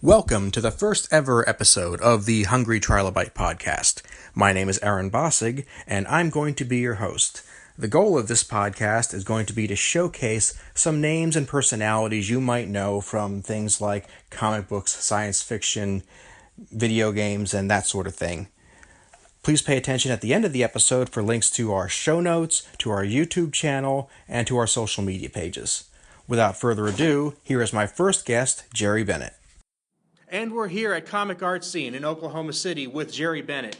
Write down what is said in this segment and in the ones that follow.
Welcome to the first ever episode of the Hungry Trilobyte podcast. My name is Aaron Bossig, and I'm going to be your host. The goal of this podcast is going to be to showcase some names and personalities you might know from things like comic books, science fiction, video games, and that sort of thing. Please pay attention at the end of the episode for links to our show notes, to our YouTube channel, and to our social media pages. Without further ado, here is my first guest, Jerry Bennett. And we're here at Comic Art Scene in Oklahoma City with Jerry Bennett.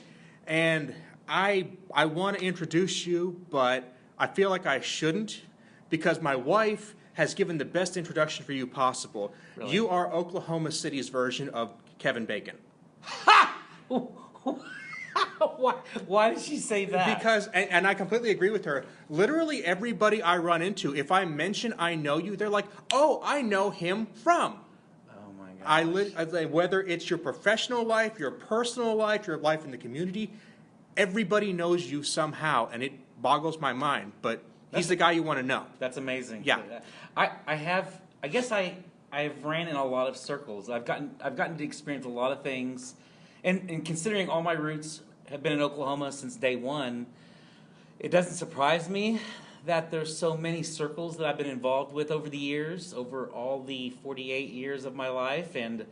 And I want to introduce you, but I feel like I shouldn't because my wife has given the best introduction for you possible. Really? You are Oklahoma City's version of Kevin Bacon. Ha! Why did she say that? Because, and I completely agree with her, literally everybody I run into, if I mention I know you, they're like, oh, I know him from. Whether it's your professional life, your personal life, your life in the community, everybody knows you somehow, and it boggles my mind. But he's the guy you want to know. That's amazing. Yeah, I guess I've ran in a lot of circles. I've gotten to experience a lot of things, and considering all my roots have been in Oklahoma since day one, it doesn't surprise me that there's so many circles that I've been involved with over the years, over all the 48 years of my life, and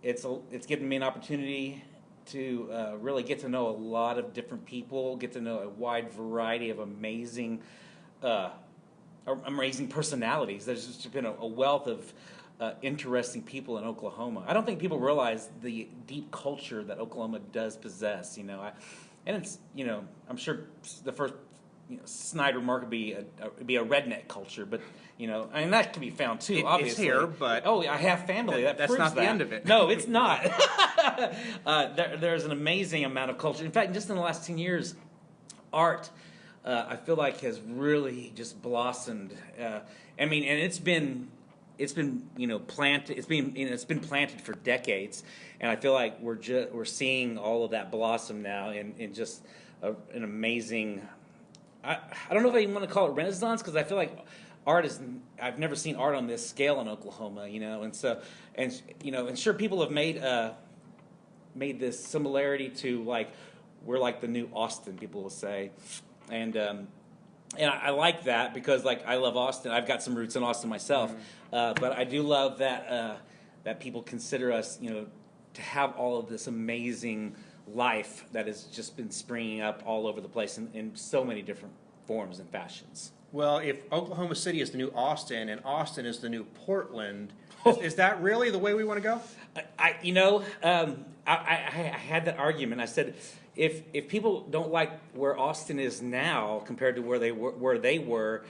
it's given me an opportunity to really get to know a lot of different people, get to know a wide variety of amazing personalities. There's just been a wealth of interesting people in Oklahoma. I don't think people realize the deep culture that Oklahoma does possess. And it's I'm sure the first. Snide remark would be a redneck culture, but that can be found too. Obviously, it's here, but I have family. That's not the end of it. No, it's not. There's an amazing amount of culture. In fact, just in the last 10 years, art I feel like has really just blossomed. And it's been planted. It's been planted for decades, and I feel like we're seeing all of that blossom now in just an amazing. I don't know if I even want to call it renaissance because I feel like I've never seen art on this scale in Oklahoma, and sure people have made this similarity to we're like the new Austin, people will say, and I like that because I love Austin. I've got some roots in Austin myself, but I do love that people consider us, to have all of this amazing life that has just been springing up all over the place in so many different forms and fashions. Well, if Oklahoma City is the new Austin and Austin is the new Portland, is that really the way we want to go? I had that argument. I said, if people don't like where Austin is now compared to where they were,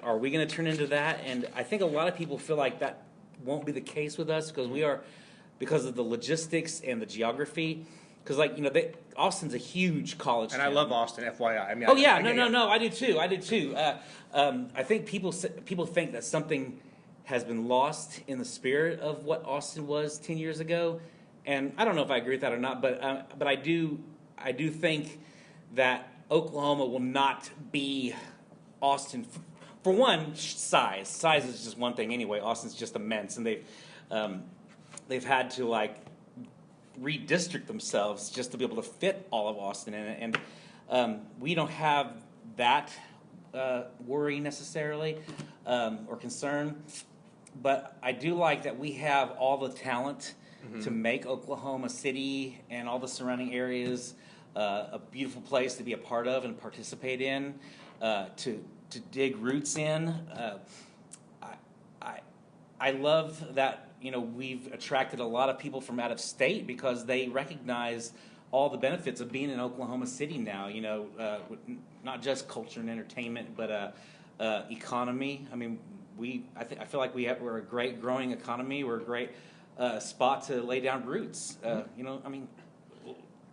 are we going to turn into that? And I think a lot of people feel like that won't be the case with us because of the logistics and the geography. Because Austin's a huge college town. I love Austin, FYI. I do too. I think people think that something has been lost in the spirit of what Austin was 10 years ago, and I don't know if I agree with that or not. But I do think that Oklahoma will not be Austin. For one, size. Size is just one thing anyway. Austin's just immense, and they've had to redistrict themselves just to be able to fit all of Austin in it, and we don't have that worry necessarily or concern, but I do like that we have all the talent to make Oklahoma City and all the surrounding areas a beautiful place to be a part of and participate in, to dig roots in. I love that we've attracted a lot of people from out of state because they recognize all the benefits of being in Oklahoma City now. Not just culture and entertainment, but economy. I feel like we're a great growing economy. We're a great spot to lay down roots.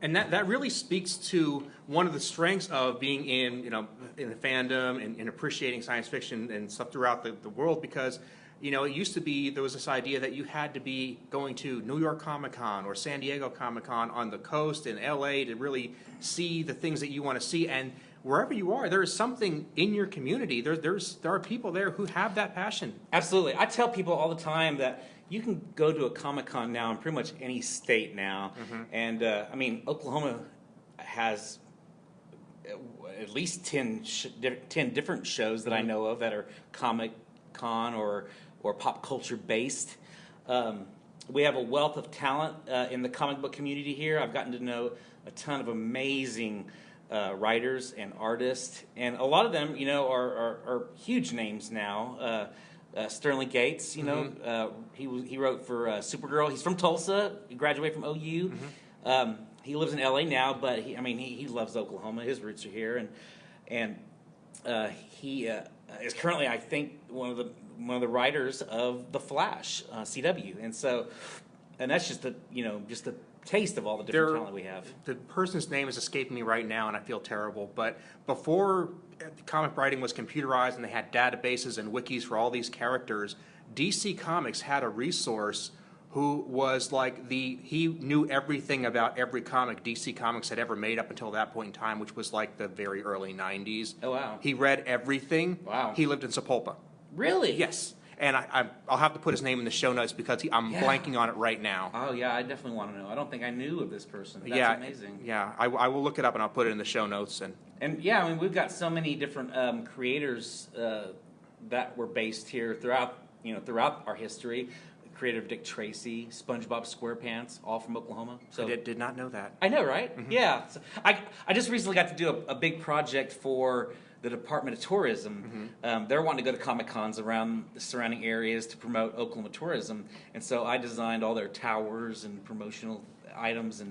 And that really speaks to one of the strengths of being in the fandom and appreciating science fiction and stuff throughout the world, because it used to be there was this idea that you had to be going to New York Comic Con or San Diego Comic Con on the coast in LA to really see the things that you want to see. And wherever you are, there is something in your community. There are people there who have that passion. Absolutely. I tell people all the time that you can go to a Comic-Con now in pretty much any state now. And, I mean, Oklahoma has at least 10 different shows that I know of that are Comic-Con or pop culture based. We have a wealth of talent in the comic book community here. I've gotten to know a ton of amazing writers and artists, and a lot of them, you know, are huge names now. Sterling Gates, you know, he wrote for Supergirl. He's from Tulsa. He graduated from OU. He lives in LA now, but he loves Oklahoma. His roots are here, and he is currently, I think, one of the writers of The Flash, CW, and that's just the taste of all the different talent we have. The person's name is escaping me right now, and I feel terrible. But before comic writing was computerized and they had databases and wikis for all these characters, DC Comics had a resource who was like he knew everything about every comic DC Comics had ever made up until that point in time, which was like the very early 90s. Oh, wow. He read everything. Wow. He lived in Sapulpa. Really? Yes. And I'll have to put his name in the show notes because I'm blanking on it right now. Oh, yeah, I definitely want to know. I don't think I knew of this person. That's amazing. Yeah, I will look it up and I'll put it in the show notes. And yeah, I mean, we've got so many different creators that were based here throughout our history. Creator of Dick Tracy, SpongeBob SquarePants, all from Oklahoma. So I did not know that. I know, right? Yeah. So I just recently got to do a big project for the Department of Tourism. They're wanting to go to Comic-Cons around the surrounding areas to promote Oklahoma tourism, and so I designed all their towers and promotional items,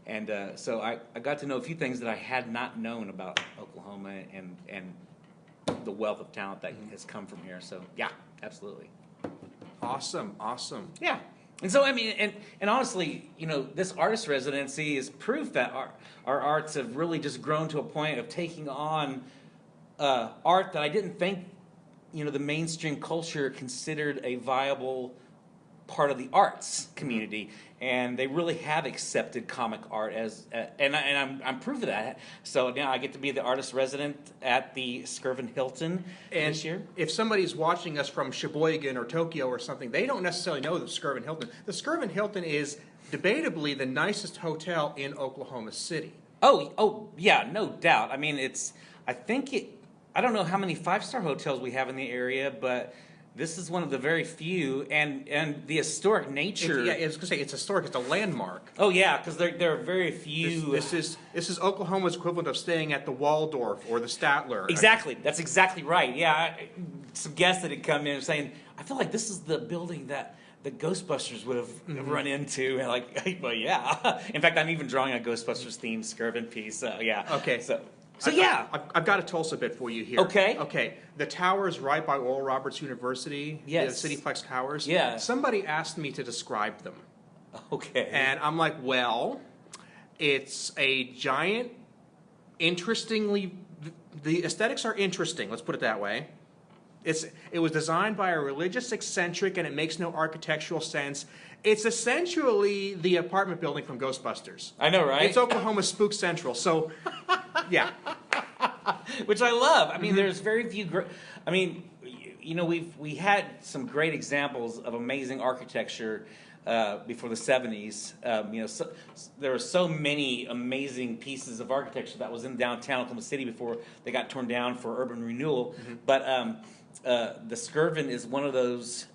and so I got to know a few things that I had not known about Oklahoma and the wealth of talent that has come from here. So yeah, absolutely. Awesome. Yeah. And so, I mean, and honestly, you know, this artist residency is proof that our arts have really just grown to a point of taking on art that I didn't think, you know, the mainstream culture considered a viable part of the arts community, and they really have accepted comic art as, and I'm proof of that. So now I get to be the artist resident at the Skirvin Hilton this year. If somebody's watching us from Sheboygan or Tokyo or something, they don't necessarily know the Skirvin Hilton. The Skirvin Hilton is debatably the nicest hotel in Oklahoma City. Oh yeah, no doubt. I mean, I don't know how many 5-star hotels we have in the area, but this is one of the very few, and the historic nature. I was going to say it's historic. It's a landmark. Oh yeah, because there are very few. This is Oklahoma's equivalent of staying at the Waldorf or the Statler. Exactly, that's exactly right. Yeah, some guests that had come in saying, I feel like this is the building that the Ghostbusters would have run into, and like, well, yeah. In fact, I'm even drawing a Ghostbusters themed Skirvin piece. Yeah. Okay. So yeah. I've got a Tulsa bit for you here. Okay. The towers right by Oral Roberts University, yes. the Cityplex towers. Yeah. Somebody asked me to describe them. Okay. And I'm like, well, it's a giant, the aesthetics are interesting, let's put it that way. It was designed by a religious eccentric and it makes no architectural sense. It's essentially the apartment building from Ghostbusters. I know, right? It's Oklahoma Spook Central. So, yeah. Which I love. I mean, there's very few. I mean, you know, we had some great examples of amazing architecture before the 70s. You know, there were so many amazing pieces of architecture that was in downtown Oklahoma City before they got torn down for urban renewal. But the Skirvin is one of those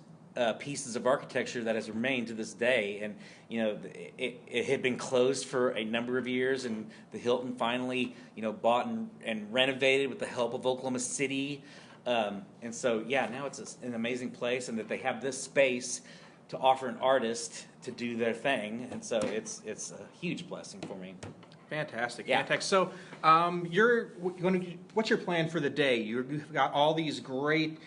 pieces of architecture that has remained to this day, and you know it had been closed for a number of years, and the Hilton finally bought and renovated with the help of Oklahoma City, and so yeah, now it's an amazing place, and that they have this space to offer an artist to do their thing, and so it's a huge blessing for me. Fantastic, yeah. Fantastic. So, what's your plan for the day? You've got all these great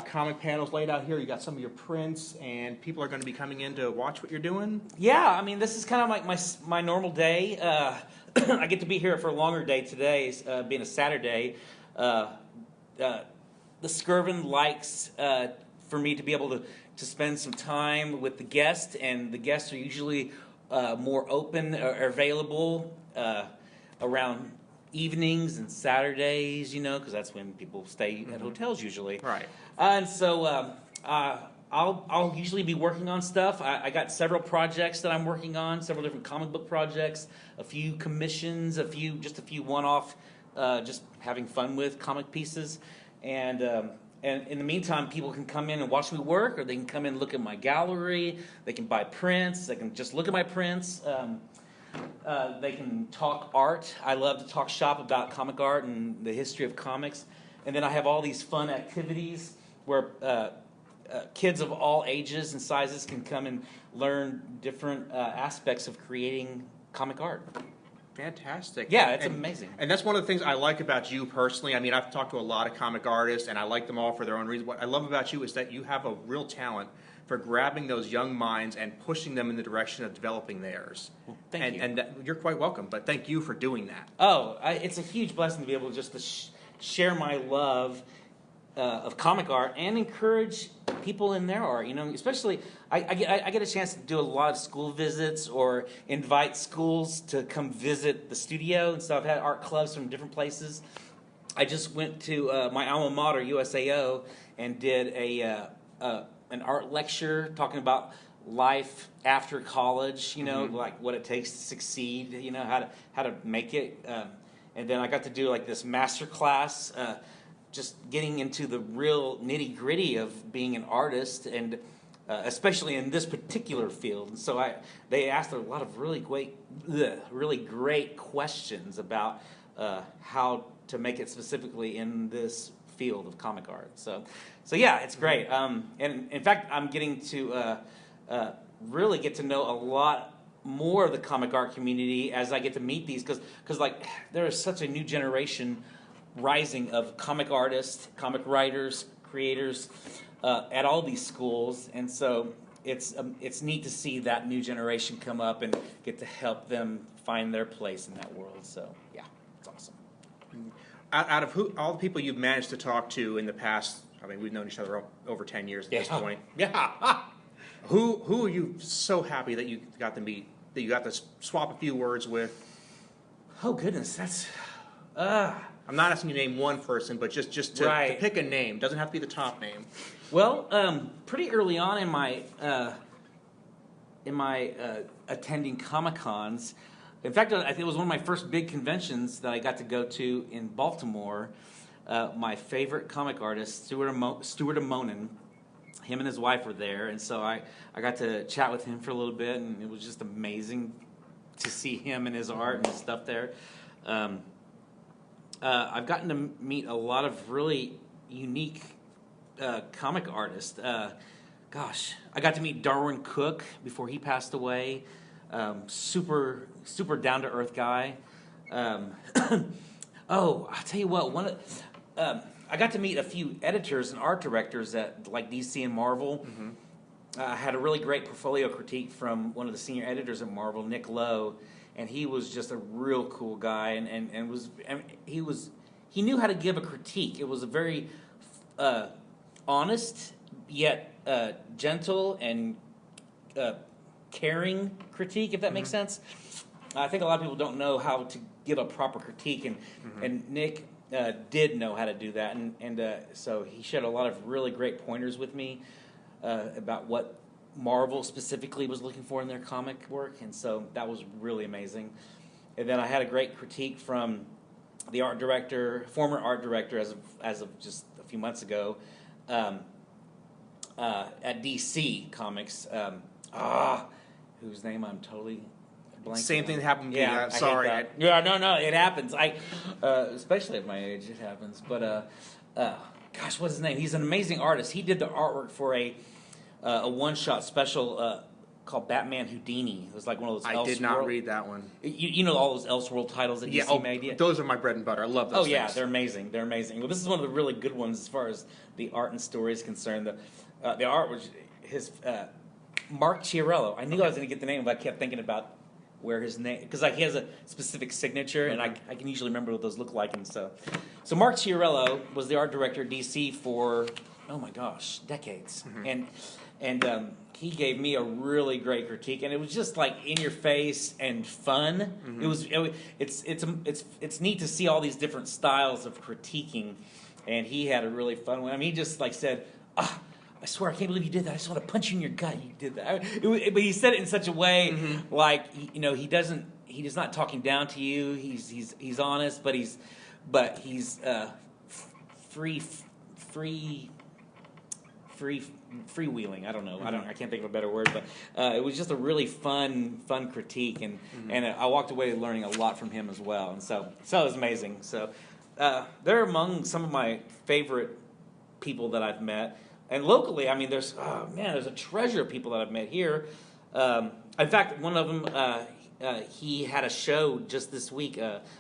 comic panels laid out here. You got some of your prints, and people are going to be coming in to watch what you're doing. Yeah, I mean, this is kind of like my normal day. I get to be here for a longer day today, being a Saturday. The Skirvin likes for me to be able to spend some time with the guest, and the guests are usually more open or available around evenings and Saturdays, because that's when people stay at hotels usually. Right. And so I'll usually be working on stuff. I got several projects that I'm working on, several different comic book projects, a few commissions, just a few one-off, just having fun with comic pieces. And in the meantime, people can come in and watch me work, or they can come in and look at my gallery. They can buy prints. They can just look at my prints. They can talk art. I love to talk shop about comic art and the history of comics. And then I have all these fun activities where kids of all ages and sizes can come and learn different aspects of creating comic art. Fantastic. Yeah, it's amazing. And that's one of the things I like about you personally. I mean, I've talked to a lot of comic artists, and I like them all for their own reasons. What I love about you is that you have a real talent for grabbing those young minds and pushing them in the direction of developing theirs. Well, thank you. And you're quite welcome, but thank you for doing that. Oh, it's a huge blessing to be able just to share my love of comic art and encourage people in their art. Especially I get a chance to do a lot of school visits or invite schools to come visit the studio, and so I've had art clubs from different places. I just went to my alma mater, USAO, and did an art lecture talking about life after college. Like what it takes to succeed. How to make it. And then I got to do like this master class. Just getting into the real nitty-gritty of being an artist, and especially in this particular field. And so they asked a lot of really great questions about how to make it specifically in this field of comic art. So yeah, it's great. And in fact, I'm getting to really get to know a lot more of the comic art community as I get to meet these, because like there is such a new generation rising of comic artists, comic writers, creators at all these schools, and so it's neat to see that new generation come up and get to help them find their place in that world. So yeah, it's awesome. Out of all the people you've managed to talk to in the past, I mean, we've known each other over 10 years at this point. Yeah. Who are you so happy that you got to meet, that you got to swap a few words with? Oh goodness, that's. I'm not asking you to name one person, but just to pick a name. Doesn't have to be the top name. Well, pretty early on in my attending Comic Cons, in fact, I think it was one of my first big conventions that I got to go to in Baltimore. My favorite comic artist, Stuart Amonin, him and his wife were there, and so I got to chat with him for a little bit, and it was just amazing to see him and his art and his stuff there. I've gotten to meet a lot of really unique comic artists. I got to meet Darwin Cook before he passed away. Super down to earth guy. I'll tell you what. I got to meet a few editors and art directors at like DC and Marvel. Mm-hmm. I had a really great portfolio critique from one of the senior editors at Marvel, Nick Lowe. And he was just a real cool guy, and he knew how to give a critique. It was a very honest yet gentle and caring critique, if that makes sense. I think a lot of people don't know how to give a proper critique, and Nick did know how to do that, and so he shared a lot of really great pointers with me about what Marvel specifically was looking for in their comic work, and so that was really amazing. And then I had a great critique from the former art director as of just a few months ago, at DC Comics, whose name I'm totally blanking. Same thing that happened to me. Yeah, Sorry. No, it happens. Especially at my age, it happens. But what's his name? He's an amazing artist. He did the artwork for a one-shot special called Batman Houdini. It was like one of those. I did not read that one. You know all those Elseworld titles that DC made? Yeah, those are my bread and butter. I love those. Oh yeah, they're amazing. They're amazing. Well, this is one of the really good ones as far as the art and story is concerned. The art was his Mark Chiarello. I knew I was going to get the name, but I kept thinking about where his name, because like he has a specific signature, and I can usually remember what those look like. And so Mark Chiarello was the art director at DC for oh my gosh, decades. And he gave me a really great critique, and it was just like in your face and fun. It's neat to see all these different styles of critiquing, and he had a really fun one. I mean, he just like said, "Ah, I swear I can't believe you did that. I just want to punch you in your gut. You did that." But he said it in such a way, like he's not talking down to you. He's honest, but he's freewheeling. I don't know. I can't think of a better word, but it was just a really fun critique, and I walked away learning a lot from him as well. And so it was amazing. So they're among some of my favorite people that I've met, and locally, I mean, there's a treasure of people that I've met here. In fact, one of them. He had a show just this week.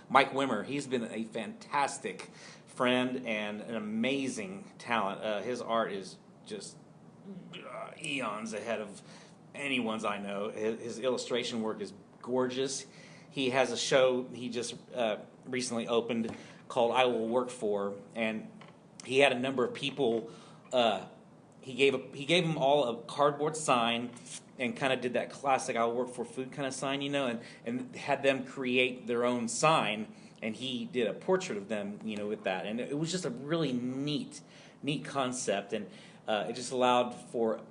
Mike Wimmer. He's been a fantastic friend and an amazing talent. His art is just eons ahead of anyone's I know. His illustration work is gorgeous. He has a show he just recently opened called I Will Work For, and he had a number of people. He gave them all a cardboard sign and kind of did that classic "I'll work for food" kind of sign, and had them create their own sign, and he did a portrait of them, with that, and it was just a really neat concept, and it just allowed for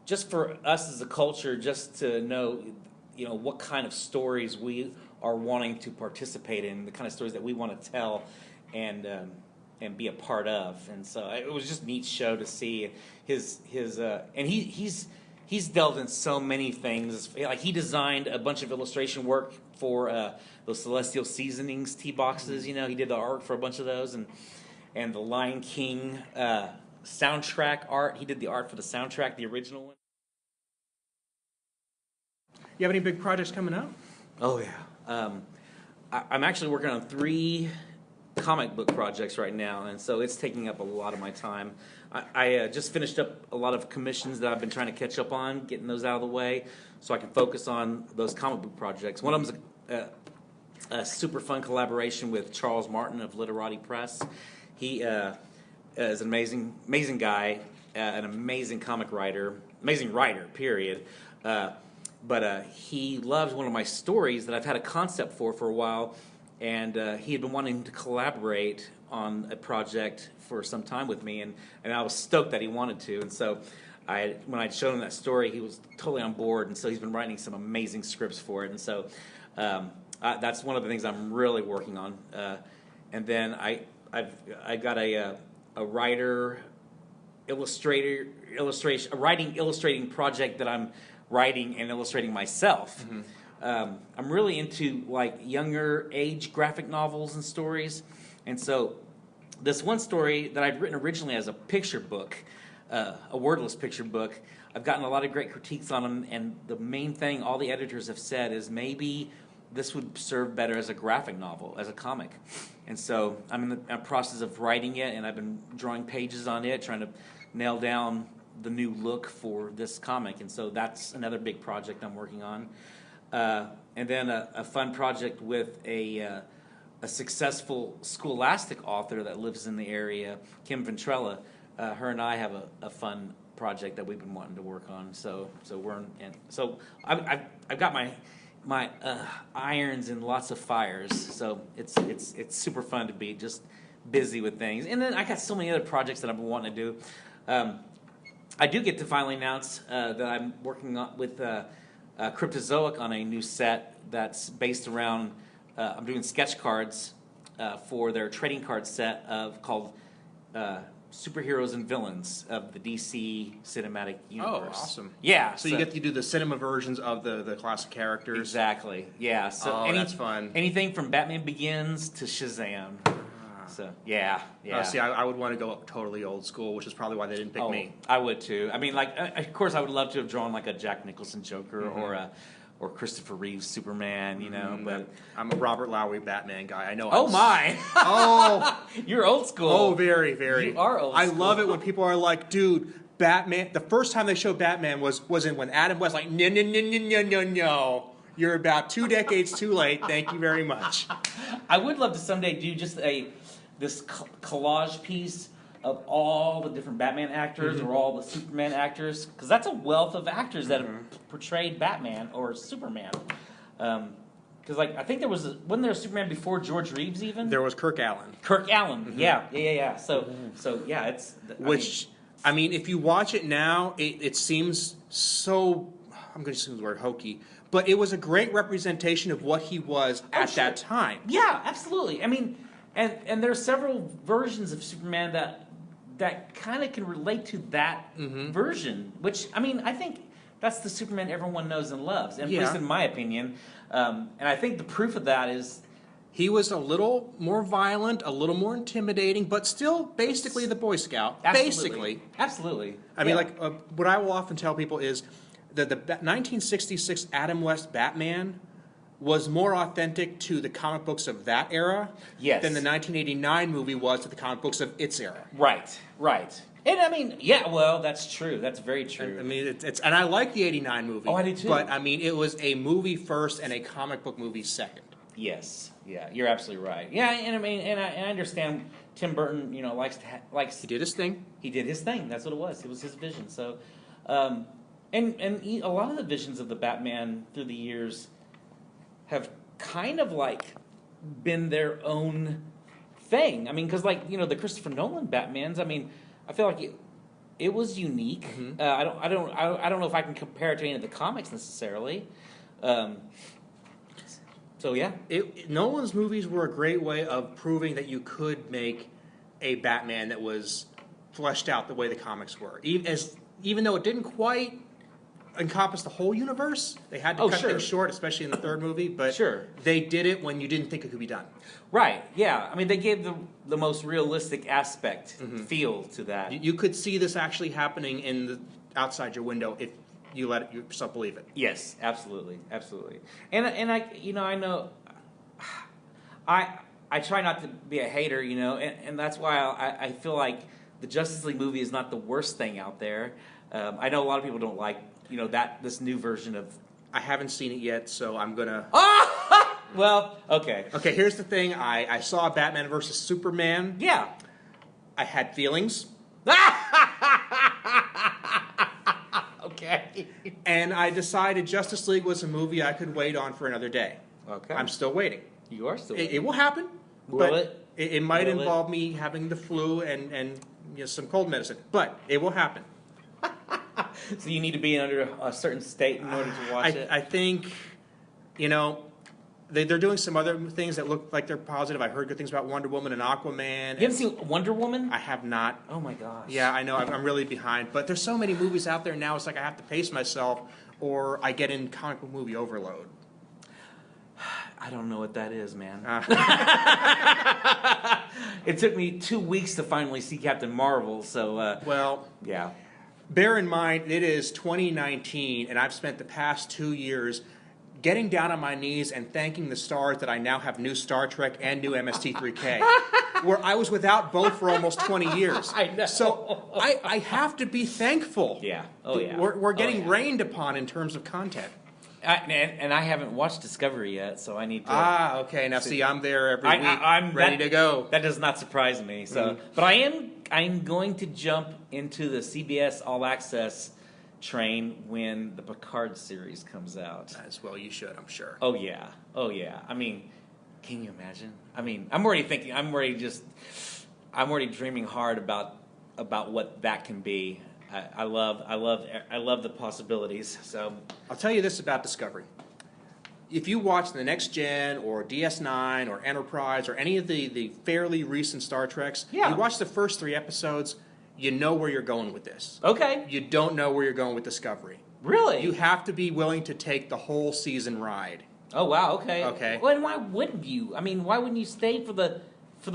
just for us as a culture just to know, what kind of stories we are wanting to participate in, the kind of stories that we want to tell, and be a part of. And so it was just a neat show to see his and he's delved in so many things. Like he designed a bunch of illustration work for those Celestial Seasonings tea boxes. He did the art for a bunch of those, and the Lion King soundtrack art. He did the art for the soundtrack, the original one. You have any big projects coming up? Oh yeah, I'm actually working on 3 comic book projects right now, and so it's taking up a lot of my time. I just finished up a lot of commissions that I've been trying to catch up on, getting those out of the way so I can focus on those comic book projects. One of them's a super fun collaboration with Charles Martin of Literati Press. He is an amazing guy, an amazing comic writer, amazing writer, period. But he loved one of my stories that I've had a concept for a while, and he had been wanting to collaborate on a project for some time with me, and I was stoked that he wanted to. And so when I showed him that story, he was totally on board, and so he's been writing some amazing scripts for it. And so that's one of the things I'm really working on. And then I got a illustrating project that I'm writing and illustrating myself. I'm really into like younger age graphic novels and stories, and so this one story that I'd written originally as a picture book, a wordless picture book, I've gotten a lot of great critiques on them, and the main thing all the editors have said is maybe this would serve better as a graphic novel, as a comic. And so I'm in the process of writing it, and I've been drawing pages on it, trying to nail down the new look for this comic, and so that's another big project I'm working on. And then a fun project with a successful scholastic author that lives in the area, Kim Ventrella. Her and I have a fun project that we've been wanting to work on. So I've got my irons in lots of fires. So it's super fun to be just busy with things. And then I got so many other projects that I've been wanting to do. I do get to finally announce that I'm working on with Cryptozoic on a new set that's based around. I'm doing sketch cards for their trading card set called Superheroes and Villains of the DC Cinematic Universe. Oh, awesome! Yeah, so you get to do the cinema versions of the classic characters. Exactly. Yeah. So that's fun. Anything from Batman Begins to Shazam. So yeah. See, I would want to go totally old school, which is probably why they didn't pick me. I would too. I mean, like, of course, I would love to have drawn like a Jack Nicholson Joker or Christopher Reeve Superman, But I'm a Robert Lowry Batman guy. I know. Oh my! Oh, you're old school. Oh, very, very. You are old school. I love it when people are like, "Dude, Batman." The first time they showed Batman was in when Adam West like, no. You're about 2 decades too late. Thank you very much. I would love to someday do just this collage piece of all the different Batman actors or all the Superman actors, because that's a wealth of actors that have portrayed Batman or Superman. Because I think wasn't there a Superman before George Reeves even? There was Kirk Allen. Kirk Allen, yeah. So yeah, it's I mean, if you watch it now, it seems so. I'm going to use the word hokey, but it was a great representation of what he was at that time. Yeah, absolutely. I mean, and there are several versions of Superman that kind of can relate to that version, which, I mean, I think that's the Superman everyone knows and loves, at least in my opinion. And I think the proof of that is he was a little more violent, a little more intimidating, but still basically the Boy Scout. Absolutely. I mean, what I will often tell people is that the 1966 Adam West Batman was more authentic to the comic books of that era than the 1989 movie was to the comic books of its era. Right. And I mean, yeah, well, that's true. That's very true. I mean, and I like the '89 movie. Oh, I do too. But I mean, it was a movie first and a comic book movie second. Yes, yeah, you're absolutely right. Yeah, and I mean, and I understand Tim Burton, likes. He did his thing. He did his thing. That's what it was. It was his vision. So, and a lot of the visions of the Batman through the years have kind of been their own thing. I mean, because the Christopher Nolan Batmans. I mean, I feel like it was unique. I don't know if I can compare it to any of the comics necessarily. So yeah, Nolan's movies were a great way of proving that you could make a Batman that was fleshed out the way the comics were. Even though it didn't quite encompass the whole universe, they had to cut things short, especially in the third movie. But they did it when you didn't think it could be done. Right. Yeah. I mean, they gave the most realistic aspect feel to that. You could see this actually happening outside your window if you let yourself believe it. Yes, absolutely. And I know I try not to be a hater, and that's why I feel like the Justice League movie is not the worst thing out there. I know a lot of people don't like this new version of. I haven't seen it yet, so I'm gonna. Well, okay. Okay, here's the thing. I saw Batman versus Superman. Yeah. I had feelings. Okay. And I decided Justice League was a movie I could wait on for another day. Okay. I'm still waiting. You are still waiting. It will happen. Will it? It might involve me having the flu and some cold medicine, but it will happen. So you need to be under a certain state in order to watch it? I think, they're doing some other things that look like they're positive. I heard good things about Wonder Woman and Aquaman. You haven't seen Wonder Woman? I have not. Oh my gosh. Yeah, I know. I'm really behind. But there's so many movies out there now, it's like I have to pace myself or I get in comic book movie overload. I don't know what that is, man. It took me 2 weeks to finally see Captain Marvel, so... yeah. Bear in mind, it is 2019, and I've spent the past 2 years getting down on my knees and thanking the stars that I now have new Star Trek and new MST3K, where I was without both for almost 20 years. I know. So I have to be thankful. Yeah. Oh, yeah. We're getting rained upon in terms of content. And I haven't watched Discovery yet, so I need to... okay. Now, see, I'm there every week, I'm ready to go. That does not surprise me. So, But I'm going to jump into the CBS All Access train when the Picard series comes out. As well you should, I'm sure. Oh, yeah. I mean, can you imagine? I mean, I'm already dreaming hard about what that can be. I love the possibilities. So I'll tell you this about Discovery. If you watch the Next Gen or DS9 or Enterprise or any of the fairly recent Star Treks, you watch the first 3 episodes, you know where you're going with this. Okay. You don't know where you're going with Discovery. Really? You have to be willing to take the whole season ride. Oh, wow, okay. Okay. Well, and why wouldn't you? I mean, why wouldn't you stay for the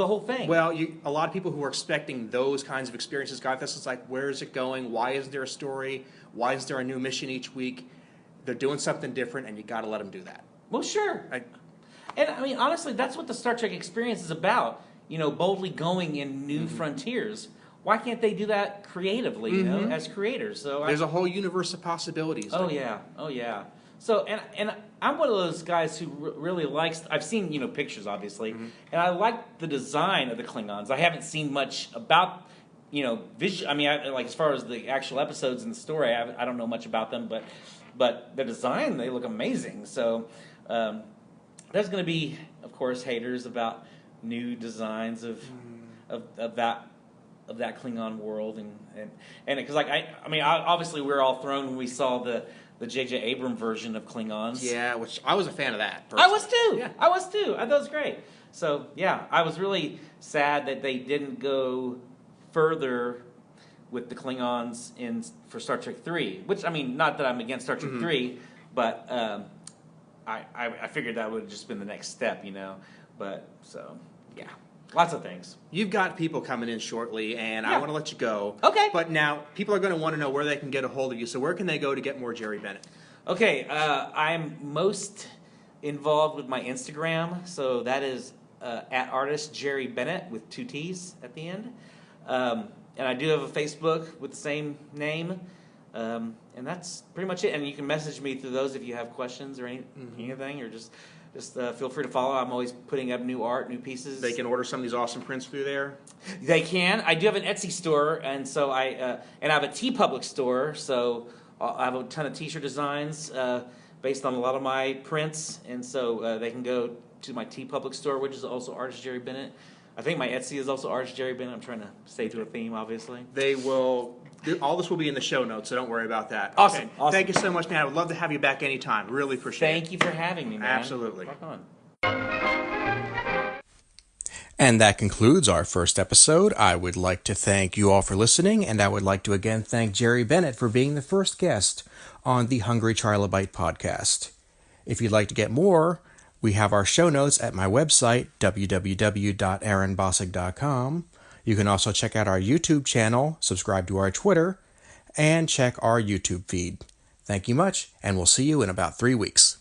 whole thing? Well, a lot of people who are expecting those kinds of experiences got this. It's like, where is it going? Why isn't there a story? Why is there a new mission each week? They're doing something different, and you got to let them do that. Well, sure. And I mean, honestly, that's what the Star Trek experience is about. Boldly going in new frontiers. Why can't they do that creatively? As creators? So there's a whole universe of possibilities. Oh yeah. So and I'm one of those guys who really likes. I've seen pictures, obviously, and I like the design of the Klingons. I haven't seen much about I mean, like as far as the actual episodes in the story, I don't know much about them, but the design, they look amazing. So there's going to be, of course, haters about new designs of that Klingon world, and because I mean, obviously we're all thrown when we saw the J.J. Abrams version of Klingons. Yeah, which I was a fan of that. I was personally. too. Yeah. I was too. I thought it was great. So yeah, I was really sad that they didn't go further with the Klingons for Star Trek 3. Which, I mean, not that I'm against Star Trek 3, but I figured that would have just been the next step, But so yeah. Lots of things. You've got people coming in shortly, and I Yeah. want to let you go. Okay. But now, people are going to want to know where they can get a hold of you. So where can they go to get more Jerry Bennett? Okay, I'm most involved with my Instagram, so that is at artist Jerry Bennett with 2 T's at the end. And I do have a Facebook with the same name, and that's pretty much it. And you can message me through those if you have questions or anything, or just feel free to follow. I'm always putting up new art, new pieces. They can order some of these awesome prints through there. They can. I do have an Etsy store, and so I have a TeePublic store. So I have a ton of T-shirt designs based on a lot of my prints, and so they can go to my TeePublic store, which is also artist Jerry Bennett. I think my Etsy is also artist Jerry Bennett. I'm trying to stay to a theme, obviously. They will. All this will be in the show notes, so don't worry about that. Awesome. Okay. Awesome. Thank you so much, man. I would love to have you back anytime. Really appreciate it. Thank you for having me, man. Absolutely. Rock on. And that concludes our first episode. I would like to thank you all for listening, and I would like to again thank Jerry Bennett for being the first guest on the Hungry Trilobyte podcast. If you'd like to get more, we have our show notes at my website, www.aaronbossig.com. You can also check out our YouTube channel, subscribe to our Twitter, and check our YouTube feed. Thank you much, and we'll see you in about 3 weeks.